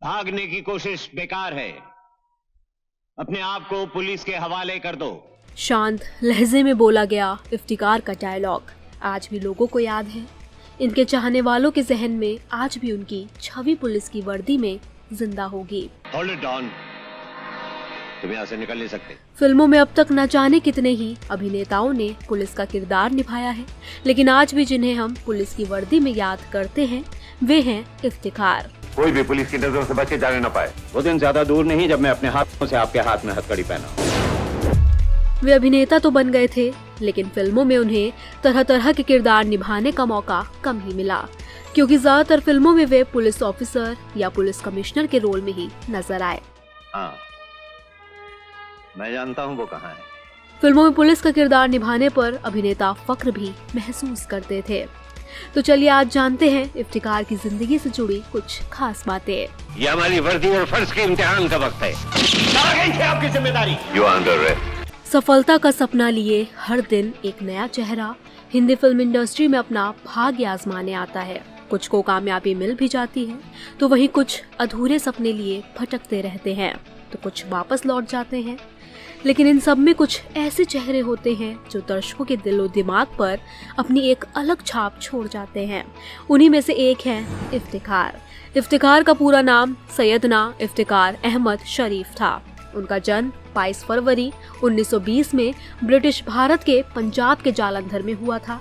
भागने की कोशिश बेकार है। अपने आप को पुलिस के हवाले कर दो। शांत लहजे में बोला गया इफ्तिकार का डायलॉग आज भी लोगों को याद है। इनके चाहने वालों के जहन में आज भी उनकी छवि पुलिस की वर्दी में जिंदा होगी। होल्ड इट डाउन, तुम यहाँ से निकल नहीं सकते। फिल्मों में अब तक न जाने कितने ही अभिनेताओं ने पुलिस का किरदार निभाया है, लेकिन आज भी जिन्हें हम पुलिस की वर्दी में याद करते हैं वे हैं इफ्तिकार। कोई भी पुलिस की नजरों से बच के जाने न पाए। वो दिन ज्यादा दूर नहीं जब मैं अपने हाथों से आपके हाथ में हथकड़ी पहना। वे अभिनेता तो बन गए थे, लेकिन फिल्मों में उन्हें तरह तरह के किरदार निभाने का मौका कम ही मिला, क्योंकि ज्यादातर फिल्मों में वे पुलिस ऑफिसर या पुलिस कमिश्नर के रोल में ही नजर आए। हाँ, मैं जानता हूँ वो कहाँ है। फिल्मों में पुलिस का किरदार निभाने पर अभिनेता फक्र भी महसूस करते थे। तो चलिए आज जानते हैं इफ्तिकार की जिंदगी से जुड़ी कुछ खास बातें। ये हमारी वर्दी और फर्ज के इम्तिहान का वक्त है। कहाँ गई थी आपकी जिम्मेदारी? You are under arrest. सफलता का सपना लिए हर दिन एक नया चेहरा हिंदी फिल्म इंडस्ट्री में अपना भाग्य आजमाने आता है। कुछ को कामयाबी मिल भी जाती है, तो वहीं कुछ अधूरे सपने लिए भटकते रहते हैं, तो कुछ वापस लौट जाते हैं। लेकिन इन सब में कुछ ऐसे चेहरे होते हैं जो दर्शकों के दिलो दिमाग पर अपनी एक अलग छाप छोड़ जाते हैं। उन्हीं में से एक है इफ्तिकार। इफ्तिकार का पूरा नाम सैयदना इफ्तिकार अहमद शरीफ था। उनका जन्म 22 फरवरी 1920 में ब्रिटिश भारत के पंजाब के जालंधर में हुआ था।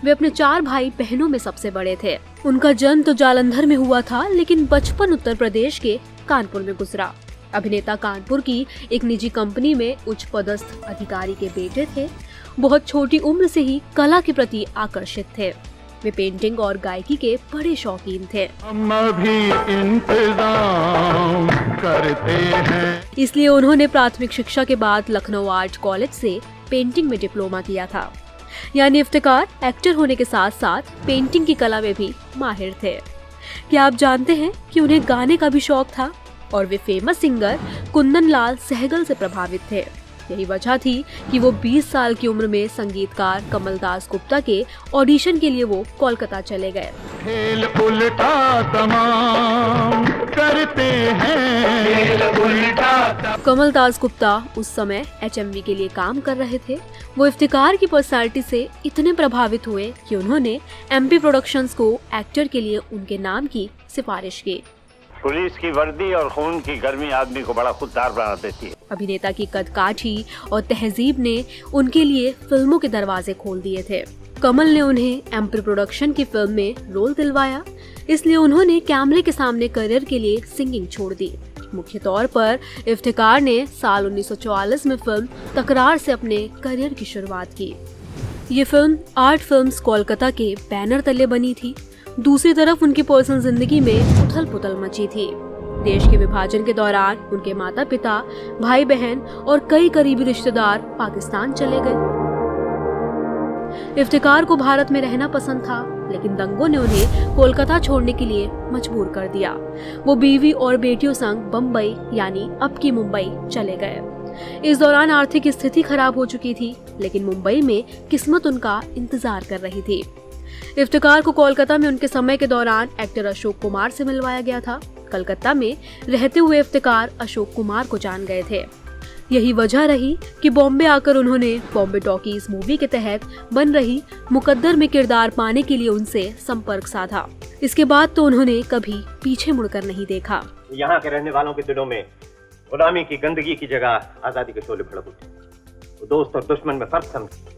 वे अपने 4 भाई बहनों में सबसे बड़े थे। उनका जन्म तो जालंधर में हुआ था, लेकिन बचपन उत्तर प्रदेश के कानपुर में गुजरा। अभिनेता कानपुर की एक निजी कंपनी में उच्च पदस्थ अधिकारी के बेटे थे। बहुत छोटी उम्र से ही कला के प्रति आकर्षित थे। वे पेंटिंग और गायकी के बड़े शौकीन थे। हम भी इंतजाम करते हैं। इसलिए उन्होंने प्राथमिक शिक्षा के बाद लखनऊ आर्ट कॉलेज से पेंटिंग में डिप्लोमा किया था। यानी इफ्तिकार एक्टर होने के साथ साथ पेंटिंग की कला में भी माहिर थे। क्या आप जानते हैं कि उन्हें गाने का भी शौक था और वे फेमस सिंगर कुंदन लाल सहगल से प्रभावित थे। यही वजह थी कि वो 20 साल की उम्र में संगीतकार कमल दास गुप्ता के ऑडिशन के लिए वो कोलकाता चले गए। खेल उल्टा तमाम करते हैं, खेल उल्टा। कमल दास गुप्ता उस समय HMV के लिए काम कर रहे थे। वो इफ्तिकार की पर्सनालिटी से इतने प्रभावित हुए कि उन्होंने MP प्रोडक्शंस को एक्टर के लिए उनके नाम की सिफारिश की। पुलिस की वर्दी और खून की गर्मी आदमी को बड़ा खुददार बना देती है। अभिनेता की कदकाठी और तहजीब ने उनके लिए फिल्मों के दरवाजे खोल दिए थे। कमल ने उन्हें MP प्रोडक्शन की फिल्म में रोल दिलवाया, इसलिए उन्होंने कैमरे के सामने करियर के लिए सिंगिंग छोड़ दी। मुख्य तौर पर इफ्तिकार ने साल 1944 में फिल्म तकरार से अपने करियर की शुरुआत की। ये फिल्म आर्ट फिल्म्स कोलकाता के बैनर तले बनी थी। दूसरी तरफ उनकी पर्सनल जिंदगी में उथल पुथल मची थी। देश के विभाजन के दौरान उनके माता पिता, भाई बहन और कई करीबी रिश्तेदार पाकिस्तान चले गए। इफ्तिकार को भारत में रहना पसंद था, लेकिन दंगों ने उन्हें कोलकाता छोड़ने के लिए मजबूर कर दिया। वो बीवी और बेटियों संग बम्बई यानी अब की मुंबई चले गए। इस दौरान आर्थिक स्थिति खराब हो चुकी थी, लेकिन मुंबई में किस्मत उनका इंतजार कर रही थी। इफ्तिकार को कोलकाता में उनके समय के दौरान एक्टर अशोक कुमार से मिलवाया गया था। कलकत्ता में रहते हुए इफ्तिकार अशोक कुमार को जान गए थे। यही वजह रही कि बॉम्बे आकर उन्होंने बॉम्बे टॉकीज मूवी के तहत बन रही मुकद्दर में किरदार पाने के लिए उनसे संपर्क साधा। इसके बाद तो उन्होंने कभी पीछे मुड़कर नहीं देखा। यहाँ के रहने वालों के दिलों में गुलामी की गंदगी की जगह आजादी के शोले भड़क उठे। वो दोस्त और दुश्मन में फर्क समझे।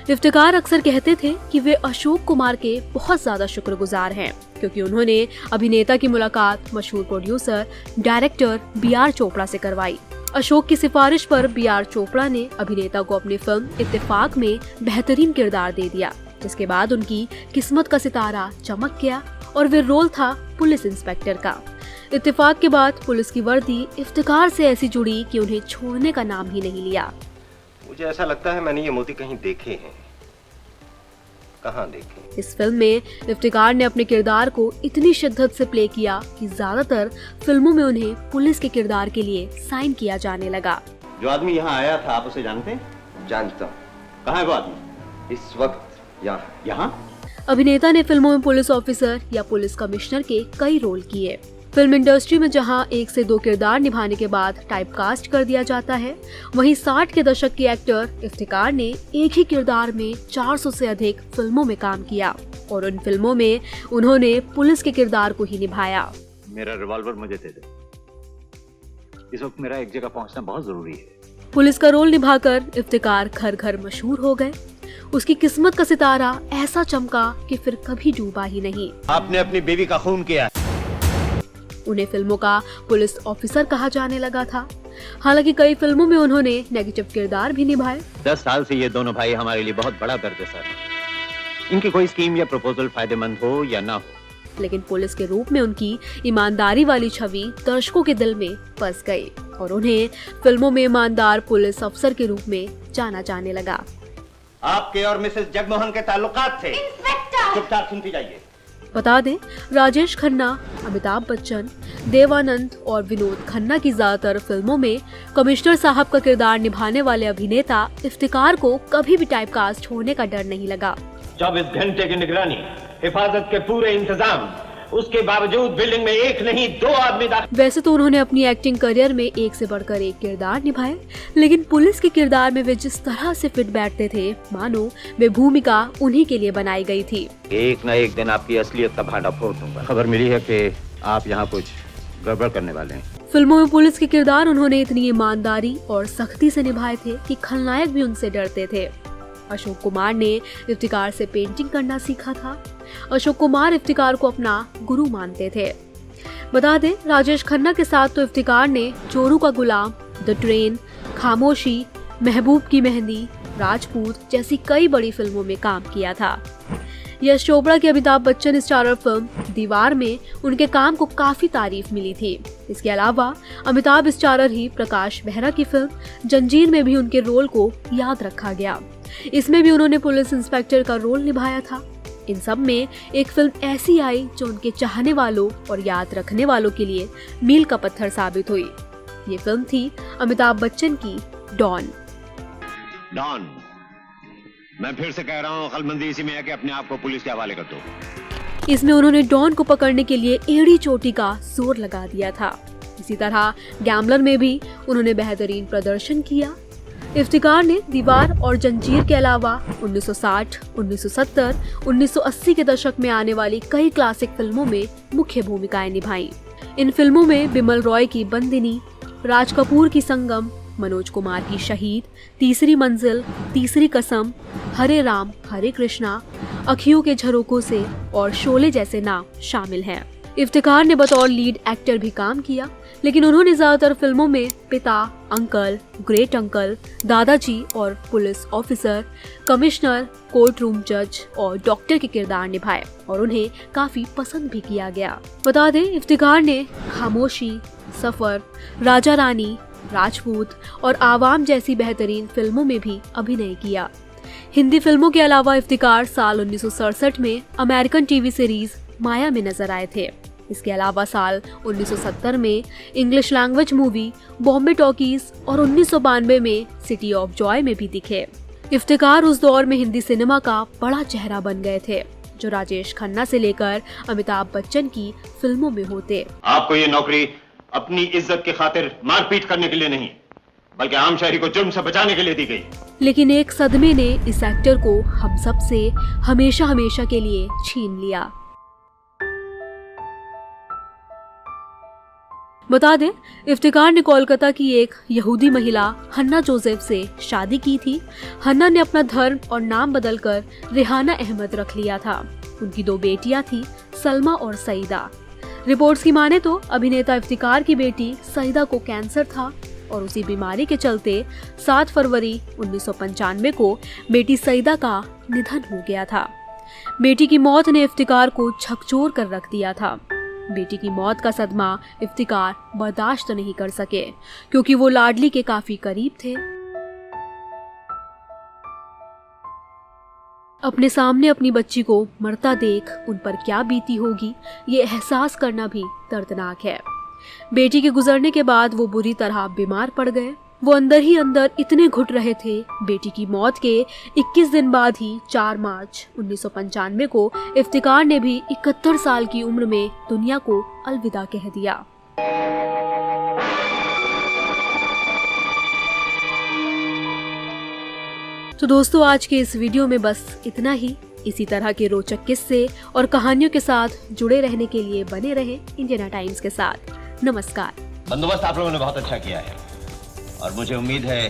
इफ्तिकार अक्सर कहते थे कि वे अशोक कुमार के बहुत ज्यादा शुक्रगुजार हैं, क्योंकि उन्होंने अभिनेता की मुलाकात मशहूर प्रोड्यूसर डायरेक्टर BR चोपड़ा से करवाई। अशोक की सिफारिश पर BR चोपड़ा ने अभिनेता को अपनी फिल्म इत्तेफाक में बेहतरीन किरदार दे दिया, जिसके बाद उनकी किस्मत का सितारा चमक गया और वे रोल था पुलिस इंस्पेक्टर का। इत्तेफाक के बाद पुलिस की वर्दी इफ्तिकार से ऐसी जुड़ी कि उन्हें छोड़ने का नाम ही नहीं लिया। मुझे ऐसा लगता है मैंने ये मोती कहीं देखे हैं। कहाँ देखे? इस फिल्म में इफ्तिकार ने अपने किरदार को इतनी शिद्दत से प्ले किया कि ज्यादातर फिल्मों में उन्हें पुलिस के किरदार के लिए साइन किया जाने लगा। जो आदमी यहाँ आया था, आप उसे जानते हैं? जानता हूँ। कहाँ है वो आदमी? इस वक्त यहाँ। अभिनेता ने फिल्मों में पुलिस ऑफिसर या पुलिस कमिश्नर के कई रोल किए। फिल्म इंडस्ट्री में जहां 1 से 2 किरदार निभाने के बाद टाइपकास्ट कर दिया जाता है, वहीं 60 के दशक की एक्टर इफ्तिकार ने एक ही किरदार में 400 से अधिक फिल्मों में काम किया और उन फिल्मों में उन्होंने पुलिस के किरदार को ही निभाया। मेरा रिवॉल्वर मुझे दे दे। इस वक्त मेरा एक जगह पहुंचना बहुत जरूरी है। पुलिस का रोल निभाकर इफ्तिकार घर घर मशहूर हो गए। उसकी किस्मत का सितारा ऐसा चमका कि फिर कभी डूबा ही नहीं। आपने अपनी बीवी का खून किया। उन्हें फिल्मों का पुलिस ऑफिसर कहा जाने लगा था। हालांकि कई फिल्मों में उन्होंने नेगेटिव किरदार भी निभाए। 10 साल से ये दोनों भाई हमारे लिए बहुत बड़ा दर्द है सर। इनकी कोई स्कीम या प्रपोजल फायदेमंद हो या ना हो, लेकिन पुलिस के रूप में उनकी ईमानदारी वाली छवि दर्शकों के दिल में बस गई और उन्हें फिल्मों में ईमानदार पुलिस अफसर के रूप में जाना जाने लगा। आपके और मिसेस जगमोहन के ताल्लुकात थे। चुपचाप सुनती जाइए। बता दें, राजेश खन्ना, अमिताभ बच्चन, देवानंद और विनोद खन्ना की ज्यादातर फिल्मों में कमिश्नर साहब का किरदार निभाने वाले अभिनेता इफ्तिकार को कभी भी टाइपकास्ट होने का डर नहीं लगा। 24 घंटे की निगरानी, हिफाजत के पूरे इंतजाम, उसके बावजूद बिल्डिंग में एक नहीं 2 आदमी दाखिल। वैसे तो उन्होंने अपनी एक्टिंग करियर में एक से बढ़कर एक किरदार निभाए, लेकिन पुलिस के किरदार में वे जिस तरह से फिट बैठते थे, मानो वे भूमिका उन्हीं के लिए बनाई गई थी। एक न एक दिन आपकी असलियत का भांडा फोड़ दूंगा। खबर मिली है कि आप यहाँ कुछ गड़बड़ करने वाले हैं। फिल्मों में पुलिस के किरदार उन्होंने इतनी ईमानदारी और सख्ती से निभाए थे कि खलनायक भी उनसे डरते थे। अशोक कुमार ने इफ्तिकार से पेंटिंग करना सीखा था। अशोक कुमार इफ्तिकार को अपना गुरु मानते थे। बता दें, राजेश खन्ना के साथ तो इफ्तिकार ने चोरू का गुलाम, द ट्रेन, खामोशी, महबूब की मेहंदी, राजपूत जैसी कई बड़ी फिल्मों में काम किया था। यश चोपड़ा की अमिताभ बच्चन स्टारर फिल्म दीवार में उनके काम को काफी तारीफ मिली थी। इसके अलावा अमिताभ स्टारर ही प्रकाश मेहरा की फिल्म जंजीर में भी उनके रोल को याद रखा गया। इसमें भी उन्होंने पुलिस इंस्पेक्टर का रोल निभाया था। इन सब में एक फिल्म ऐसी आई जो उनके चाहने वालों और याद रखने वालों के लिए मील का पत्थर साबित हुई। ये फिल्म थी अमिताभ बच्चन की डॉन। डॉन, मैं फिर से कह रहा हूँ, अक्लमंदी इसी में है कि अपने आप को पुलिस के हवाले कर दो। इसमें उन्होंने डॉन को पकड़ने के लिए एड़ी चोटी का जोर लगा दिया था। इसी तरह गैम्बलर में भी उन्होंने बेहतरीन प्रदर्शन किया। इफ्तिकार ने दीवार और जंजीर के अलावा 1960, 1970, 1980 के दशक में आने वाली कई क्लासिक फिल्मों में मुख्य भूमिकाएं निभाई। इन फिल्मों में बिमल रॉय की बंदिनी, राज कपूर की संगम, मनोज कुमार की शहीद, तीसरी मंजिल, तीसरी कसम, हरे राम हरे कृष्णा, अखियों के झरोकों से और शोले जैसे नाम शामिल हैं। इफ्तिकार ने बतौर लीड एक्टर भी काम किया, लेकिन उन्होंने ज्यादातर फिल्मों में पिता, अंकल, ग्रेट अंकल, दादाजी और police officer, commissioner, court room जज और डॉक्टर के किरदार निभाए और उन्हें काफी पसंद भी किया गया। बता दें, इफ्तिकार ने खामोशी, सफर, राजा रानी, राजपूत और आवाम जैसी बेहतरीन फिल्मों में भी अभिनय किया। हिंदी फिल्मों के अलावा इफ्तिकार साल 1967 में अमेरिकन टीवी सीरीज माया में नजर आए थे। इसके अलावा साल 1970 में English language movie Bombay talkies और 1992 में सिटी ऑफ जॉय में भी दिखे। इफ्तिकार उस दौर में हिंदी सिनेमा का बड़ा चेहरा बन गए थे, जो राजेश खन्ना से लेकर अमिताभ बच्चन की फिल्मों में होते। आपको ये नौकरी अपनी इज्जत की खातिर मारपीट करने के लिए नहीं, बल्कि आम शहरी को जुर्म से बचाने के लिए दी गई। लेकिन एक सदमे ने इस एक्टर को हम सब से हमेशा हमेशा के लिए छीन लिया। बता दें, इफ्तिकार ने कोलकाता की एक यहूदी महिला हन्ना जोसेफ से शादी की थी। हन्ना ने अपना धर्म और नाम बदलकर रेहाना अहमद रख लिया था। उनकी 2 बेटियां थी, सलमा और सईदा। रिपोर्ट्स की माने तो अभिनेता इफ्तिकार की बेटी सईदा को कैंसर था और उसी बीमारी के चलते 7 फरवरी 1995 को बेटी सईदा का निधन हो गया था। बेटी की मौत ने इफ्तिकार को झकझोर कर रख दिया था। बेटी की मौत का सदमा इफ्तिकार बर्दाश्त नहीं कर सके, क्योंकि वो लाडली के काफी करीब थे। अपने सामने अपनी बच्ची को मरता देख उन पर क्या बीती होगी, ये एहसास करना भी दर्दनाक है। बेटी के गुजरने के बाद वो बुरी तरह बीमार पड़ गए वो अंदर ही अंदर इतने घुट रहे थे। बेटी की मौत के 21 दिन बाद ही 4 मार्च 1995 को इफ्तिकार ने भी 71 साल की उम्र में दुनिया को अलविदा कह दिया। तो दोस्तों, आज के इस वीडियो में बस इतना ही। इसी तरह के रोचक किस्से और कहानियों के साथ जुड़े रहने के लिए बने रहें इंडियन टाइम्स के साथ। नमस्कार। बंदोबस्त आप लोगों ने बहुत अच्छा किया है और मुझे उम्मीद है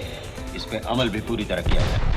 इस पे अमल भी पूरी तरह किया जाए।